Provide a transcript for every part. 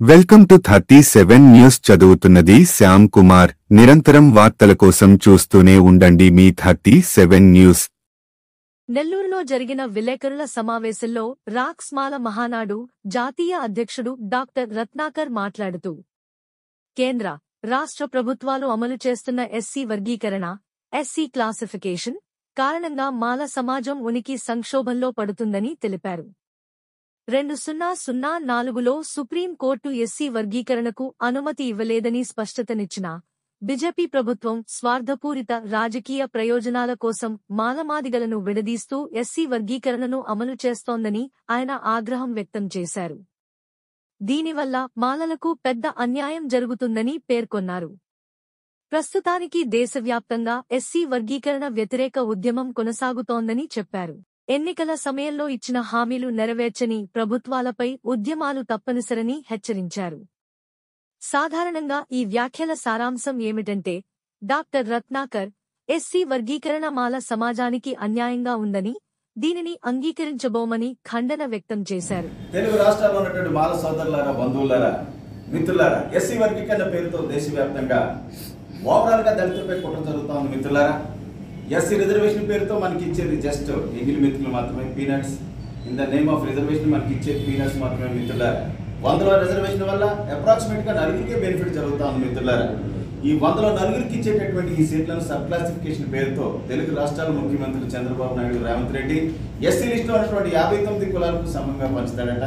Welcome to 37 news చదువుతున్నది శ్యామ్ కుమార్. నిరంతరం వార్తల కోసం చూస్తూనే ఉండండి మీ 37 న్యూస్. నెల్లూరులో జరిగిన విలేకరుల సమావేశంలో రాక్స్ మాల మహానాడు జాతీయ అధ్యక్షుడు డాక్టర్ రత్నాకర్ మాట్లాడుతూ, కేంద్ర, రాష్ట్ర ప్రభుత్వాలు అమలు చేస్తున్న ఎస్సీ వర్గీకరణ, ఎస్సీ క్లాసిఫికేషన్ కారణంగా మాల సమాజం ఉనికి సంక్షోభంలో పడుతుందని తెలిపారు. 2004లో సుప్రీంకోర్టు ఎస్సీ వర్గీకరణకు అనుమతి ఇవ్వలేదని స్పష్టతనిచ్చినా, బీజేపీ ప్రభుత్వం స్వార్థపూరిత రాజకీయ ప్రయోజనాల కోసం మాలమాదిగలను విడదీస్తూ ఎస్సీ వర్గీకరణను అమలు చేస్తోందని ఆయన ఆగ్రహం వ్యక్తం చేశారు. దీనివల్ల మాలలకు పెద్ద అన్యాయం జరుగుతుందని పేర్కొన్నారు. ప్రస్తుతానికి దేశవ్యాప్తంగా ఎస్సీ వర్గీకరణ వ్యతిరేక ఉద్యమం కొనసాగుతోందని చెప్పారు. ఎన్నికల సమయంలో ఇచ్చిన హామీలు నెరవేర్చని ప్రభుత్వాలపై ఉద్యమాలు తప్పనిసరని హెచ్చరించారు. సాధారణంగా ఈ వ్యాఖ్యల సారాంశం ఏమిటంటే, డాక్టర్ రత్నాకర్ ఎస్సీ వర్గీకరణ మాల సమాజానికి అన్యాయంగా ఉందని, దీనిని అంగీకరించబోమని ఖండన వ్యక్తం చేశారు. తెలుగు రాష్ట్రాల్లో ఉన్నటువంటి మాల సోదరులారా, బంధువులారా, మిత్రులారా, ఎస్సీ వర్గీకరణ పేరుతో దేశవ్యాప్తంగా ఓవరాల్గా దళితులపై కుట్ర జరుగుతా ఉంది. మిత్రులారా, ఎస్సీ రిజర్వేషన్ పేరుతో మనకి ఇచ్చేది జస్ట్ ఎంగిలి మెతుకులు మాత్రమే, peanuts. In the name of reservation మనకి ఇచ్చేది పీనట్స్ మాత్రమే. మిత్రులారా, 100లో రిజర్వేషన్ వల్ల అప్రాక్సిమేట్గా 4కే బెనిఫిట్ జరుగుతా ఉంది. మిత్రులారా, ఈ 100లో 4కి ఇచ్చేటటువంటి ఈ సీట్లను సబ్ క్లాసిఫికేషన్ పేరుతో తెలుగు రాష్ట్రాల ముఖ్యమంత్రులు చంద్రబాబు నాయుడు, రేవంత్ రెడ్డి ఎస్సీ లిస్టులో ఉన్నటువంటి 59 కులాలకు సమంగా పంచుతాడట.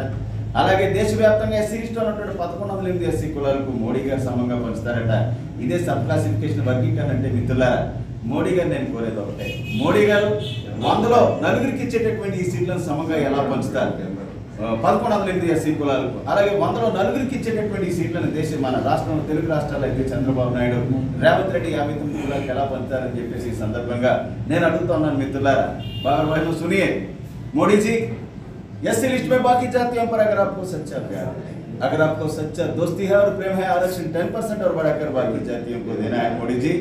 అలాగే దేశవ్యాప్తంగా ఎస్సీ లిస్టులో ఉన్నటువంటి 1108 ఎస్సీ కులాలకు మోడీ గారు సమంగా పంచుతారట. ఇదే సబ్ క్లాసిఫికేషన్ వర్గీకరణ అంటే. మిత్రులారా, మోడీ గారు నేను కోరేది ఒకటే, మోడీ గారు 100లో 4కి ఇచ్చేటటువంటి ఈ సీట్లను సమంగా ఎలా పంచుతారు 1108 ఎస్సీ కులాలకు? అలాగే 100లో 4కి ఇచ్చేటటువంటి ఈ సీట్లను మన రాష్ట్రంలో తెలుగు రాష్ట్రాలు అయితే చంద్రబాబు నాయుడు, రేవంత్ రెడ్డి 59 కులాలకు ఎలా పంచుతారని చెప్పేసి ఈ సందర్భంగా నేను అడుగుతున్నాను. మిత్రులారా, బాగా సునియే, మోడీజీ, एससी लिस्ट में बाकी जातियों पर अगर आपको सच्चा प्यार, अगर आपको सच्चा दोस्ती है और प्रेम है, आरक्षण 10% और बढ़ाकर बाकी जातियों को देना है मोदी जी,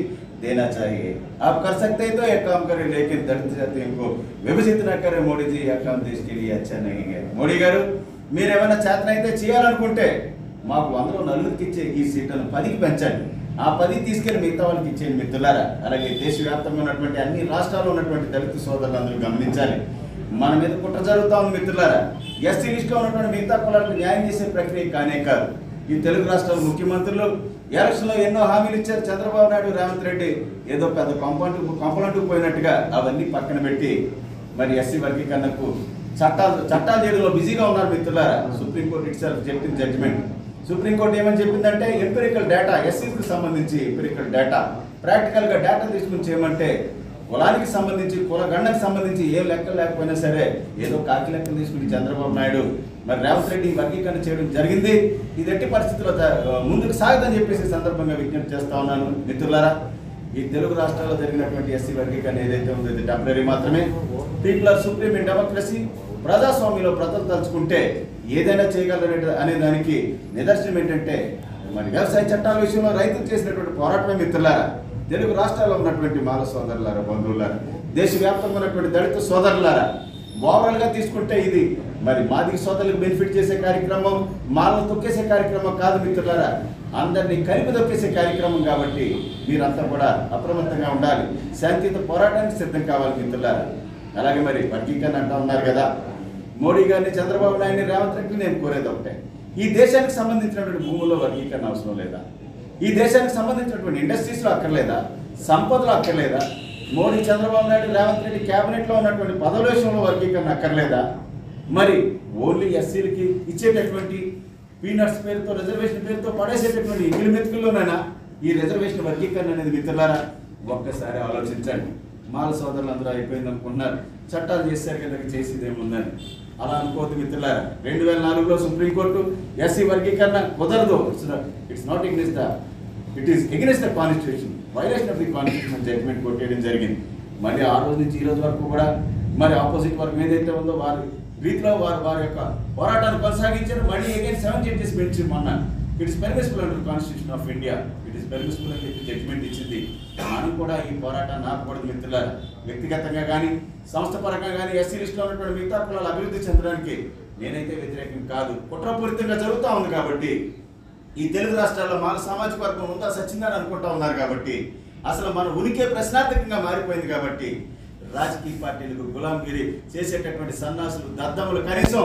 देना चाहिए. आप कर सकते हैं तो यह काम करें, लेकिन दलित जातियों को विभाजित न करें. मोदी जी, यह काम देश के लिए अच्छा नहीं है. మోడీ గారు, మీరు ఏమైనా చేతనైతే చేయాలనుకుంటే మాకు 100లో 4కి ఇచ్చే ఈ సీట్లను 10కి పెంచండి. ఆ 10 తీసుకెళ్లి మిగతా వాళ్ళకి ఇచ్చేయండి. మిత్రులారా, అలాగే దేశవ్యాప్తంగా ఉన్నటువంటి అన్ని రాష్ట్రాల్లో ఉన్నటువంటి దళిత సోదరులందరూ గమనించాలి, మన మీద కుట్ర జరుగుతా ఉంది. మిత్రులారా, ఎస్సీ లిస్టులో ఉన్నటువంటి మిగతా కులాలకు న్యాయం చేసే ప్రక్రియ కానే కాదు. ఈ తెలుగు రాష్ట్రాల ముఖ్యమంత్రులు ఎలక్షన్లో ఎన్నో హామీలు ఇచ్చారు. చంద్రబాబు నాయుడు, రేవంత్ రెడ్డి ఏదో పెద్ద కంపలంటూ పోయినట్టుగా అవన్నీ పక్కన పెట్టి మరి ఎస్సీ వర్గీకరణకు చట్టాలు చేయడంలో బిజీగా ఉన్నారు. మిత్రులారా, సుప్రీంకోర్టు ఇట్సెల్ఫ్ చెప్పిన జడ్జిమెంట్, సుప్రీంకోర్టు ఏమని చెప్పిందంటే, ఎంపిరికల్ డేటా, ఎస్సీకి సంబంధించి ఎంపిరికల్ డేటా, ప్రాక్టికల్గా డేటా తీసుకుని చేయమంటే, కులానికి సంబంధించి కులగణకు సంబంధించి ఏ లెక్కలు లేకపోయినా సరే ఏదో కాకి లెక్కలు తీసుకుని చంద్రబాబు నాయుడు మరి రేవంత్ రెడ్డి వర్గీకరణ చేయడం జరిగింది. ఇది ఎట్టి పరిస్థితుల్లో ముందుకు సాగదని చెప్పేసి సందర్భంగా విజ్ఞప్తి చేస్తా ఉన్నాను. మిత్రులారా, ఈ తెలుగు రాష్ట్రాల్లో జరిగినటువంటి ఎస్సీ వర్గీకరణ ఏదైతే ఉందో ఇది టెంపరీ మాత్రమే. People are supreme in democracy. ప్రజాస్వామ్యంలో ప్రజలు తలుచుకుంటే ఏదైనా చేయగలరు అనే దానికి నిదర్శనం ఏంటంటే, మరి వ్యవసాయ చట్టాల విషయంలో రైతులు చేసినటువంటి పోరాటమే. మిత్రులారా, తెలుగు రాష్ట్రాల్లో ఉన్నటువంటి మాల సోదరులారా, బంధువులారా, దేశవ్యాప్తంగా ఉన్నటువంటి దళిత సోదరులారా, ఓవరాల్గా తీసుకుంటే ఇది మరి మాదిగ సోదరులకు బెనిఫిట్ చేసే కార్యక్రమం, మాలను తొక్కేసే కార్యక్రమం కాదు. మిత్రులారా, అందరినీ కలిపి తొక్కేసే కార్యక్రమం. కాబట్టి మీరంతా కూడా అప్రమత్తంగా ఉండాలి, శాంతియుత పోరాటానికి సిద్ధం కావాలి. మిత్రులారా, అలాగే మరి వర్గీకరణ అంటూ ఉన్నారు కదా, మోడీ గారిని, చంద్రబాబు నాయుడిని, రేవంత్ రెడ్డిని నేను కోరేది ఒకటే, ఈ దేశానికి సంబంధించినటువంటి భూముల్లో వర్గీకరణ అవసరం లేదా? ఈ దేశానికి సంబంధించినటువంటి ఇండస్ట్రీస్లో అక్కర్లేదా? సంపదలో అక్కర్లేదా? మోడీ, చంద్రబాబు నాయుడు, రేవంత్ రెడ్డి క్యాబినెట్లో ఉన్నటువంటి పదవుల విషయంలో వర్గీకరణ అక్కర్లేదా? మరి ఓన్లీ ఎస్సీలకి ఇచ్చేటటువంటి పీనట్స్ పేరుతో, రిజర్వేషన్ పేరుతో పడేసేటటువంటి ఎంగిలి మెతుకుల్లోనైనా ఈ రిజర్వేషన్ వర్గీకరణ అనేది? మిత్రులారా, ఒక్కసారి ఆలోచించండి. మాల సోదరులు అందరూ అయిపోయింది అనుకుంటున్నారు, చట్టాలు చేశారు కదా, చేసేది ఏముందని. అలా అనుకోవద్దు మిత్రులారా. 2004లో సుప్రీంకోర్టు ఎస్సీ వర్గీకరణ కుదరదు, it's not against it is against the constitution, violation of the constitution judgment కొట్టేయడం జరిగింది. మళ్ళీ ఆ రోజు నుంచి ఈ రోజు వరకు కూడా మరి ఆపోజిట్ వర్గం ఏదైతే ఉందో వారి రీతిలో వారి యొక్క పోరాటాన్ని కొనసాగించారు. మళ్ళీ అగైన్ 7 జడ్జెస్ బెంచ్ మొన్న it is permissible under constitution of India, it is permissible అని చెప్పి జడ్జిమెంట్ ఇచ్చింది. మనం కూడా ఈ పోరాటాన్ని ఆపకూడదు మిత్రులారా. వ్యక్తిగతంగా కానీ సంస్థ పరంగా కానీ ఎస్సీ లిస్టులో ఉన్నటువంటి మిగతా కులాల అభివృద్ధి చెందడానికి నేనైతే వ్యతిరేకం కాదు. కుట్రపూరితంగా జరుగుతూ ఉంది కాబట్టి ఈ తెలుగు రాష్ట్రాల్లో మన సామాజిక వర్గం ఉందా సచ్చిందని అనుకుంటా ఉన్నారు కాబట్టి అసలు మన ఉనికే ప్రశ్నార్థకంగా మారిపోయింది కాబట్టి రాజకీయ పార్టీలకు గులాంగిరి చేసేటటువంటి సన్నాసులు దద్దములు కనీసం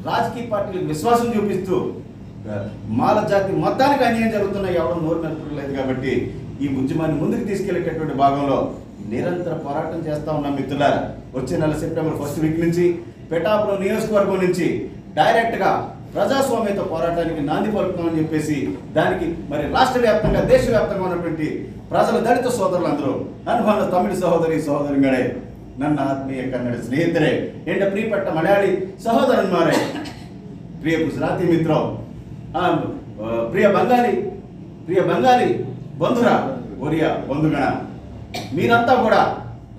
రాజకీయ పార్టీలకు విశ్వాసం చూపిస్తూ మాల జాతి మొత్తానికి అన్యాయం జరుగుతున్న ఎవరు నోరు మెదపలేదు కాబట్టి ఈ ఉద్యమాన్ని ముందుకు తీసుకెళ్లేటటువంటి భాగంలో నిరంతర పోరాటం చేస్తా ఉన్నాం మిత్రులారా. వచ్చే నెల సెప్టెంబర్ 1st వీక్ నుంచి పిఠాపురం నియోజకవర్గం నుంచి డైరెక్ట్ గా ప్రజాస్వామ్యత పోరాటానికి నాంది పలుకుతామని చెప్పేసి దానికి మరి రాష్ట్ర వ్యాప్తంగా దేశవ్యాప్తంగా ఉన్నటువంటి ప్రజల దళిత సోదరులందరూ అనుభవ తమిళ సహోదరుಗಳೇ ನನ್ನ ಆತ್ಮೀಯ ಕನ್ನಡ ಸ್ನೇಹಿತರೆ ಎಂಡ ಪ್ರಿಯಪಟ್ಟ ಮಲಯಾಳಿ ಸಹೋದರನ್ಮಾರೇ ಪ್ರಿಯ ಗುಜರಾತಿ ಮಿತ್ರ ಪ್ರಿಯ ಬಂಗಾಲಿ బంధురా ఒరియా బంధుగణ మీరంతా కూడా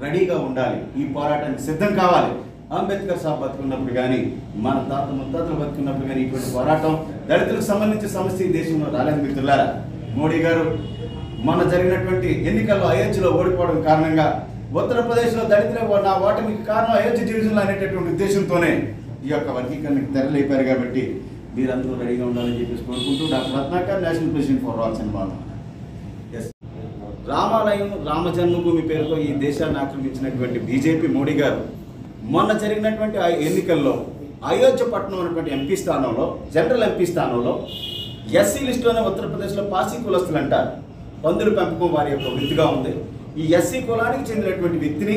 రెడీగా ఉండాలి. ఈ పోరాటానికి సిద్ధం కావాలి. అంబేద్కర్ సాబ్ బతుకున్నప్పుడు కానీ మన తాత ముత్తాతలు బతుకున్నప్పుడు కానీ ఇటువంటి పోరాటం దళితులకు సంబంధించిన సమస్య ఈ దేశంలో రాలేదు మిత్రులారా. మోడీ గారు మన జరిగినటువంటి ఎన్నికల్లో అయోధ్యలో ఓడిపోవడం కారణంగా ఉత్తరప్రదేశ్లో దళితులకు నా ఓటమికి కారణం అయోధ్య డివిజన్లో అనేటటువంటి ఉద్దేశంతోనే ఈ యొక్క వర్గీకరణకు తెరలేపారు. కాబట్టి మీరందరూ రెడీగా ఉండాలని చెప్పేసి కోరుకుంటూ doctor Ratnakar national president for all cinema. రామాలయం రామ జన్మభూమి పేరుతో ఈ దేశాన్ని ఆక్రమించినటువంటి బీజేపీ మోడీ గారు మొన్న జరిగినటువంటి ఆ ఎన్నికల్లో అయోధ్య పట్టణం అనేటువంటి ఎంపీ స్థానంలో జనరల్ ఎంపీ స్థానంలో ఎస్సీ లిస్టులోనే ఉత్తరప్రదేశ్లో పాసీ కులస్తులు అంటారు. పందుల పెంపకం వారి యొక్క వృత్తిగా ఉంది. ఈ ఎస్సీ కులానికి చెందినటువంటి వ్యక్తిని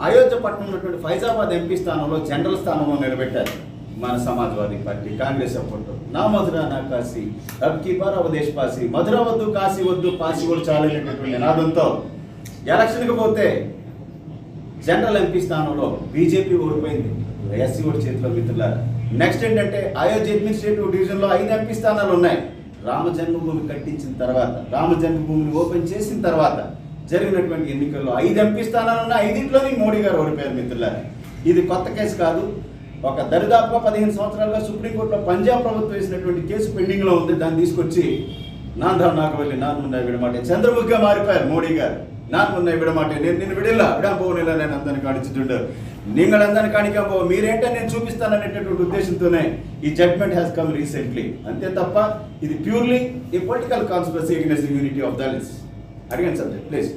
అయోధ్య పట్టణం ఉన్నటువంటి ఫైజాబాద్ ఎంపీ స్థానంలో జనరల్ స్థానంలో నిలబెట్టారు మన సమాజ్వాదీ పార్టీ కాంగ్రెస్ సపోర్ట్. నా మధుర నా కాశీ అబ్కి బార్ అవదేశ్ పాసి, మధుర వద్దు కాశీ వద్దు పాసి కూడా చాలనేటటువంటి నినాదంతో ఎలక్షన్కి పోతే జనరల్ ఎంపీ స్థానంలో బీజేపీ ఓడిపోయింది ఎస్సీ ఓడి చేతిలో మిత్రులారా. నెక్స్ట్ ఏంటంటే అయోధ్య అడ్మినిస్ట్రేటివ్ డివిజన్లో 5 ఎంపీ స్థానాలు ఉన్నాయి. రామ జన్మభూమి కట్టించిన తర్వాత రామ జన్మభూమిని ఓపెన్ చేసిన తర్వాత జరిగినటువంటి ఎన్నికల్లో 5 ఎంపీ స్థానాలు ఉన్నాయి. 5 మోడీ గారు ఓడిపోయారు మిత్రులారా. ఇది కొత్త కేసు కాదు. ఒక దరిదాపుగా 15 సంవత్సరాలుగా సుప్రీంకోర్టులో పంజాబ్ ప్రభుత్వం వేసినటువంటి కేసు పెండింగ్లో ఉంది. దాన్ని తీసుకొచ్చి నాగవల్లి నాన్మున్న విడమాటే చంద్రముఖిగా మారిపోయారు మోడీ గారు. నాన్మున్న విడమాటే నేను విడిలా విడాపోనిలా నేను అందరిని కాണിച്ചിട്ടുണ്ട്, నింగళందరిని కాణికంపో మీరేంటో నేను చూపిస్తాననేటటువంటి ఉద్దేశంతోనే ఈ జడ్జ్మెంట్ హ్యాస్ కమ్ రీసెంట్లీ. అంతే తప్ప ఇది purely A political conspiracy against the unity of Dalits. అడిగాను సబ్జెక్ట్ ప్లీజ్.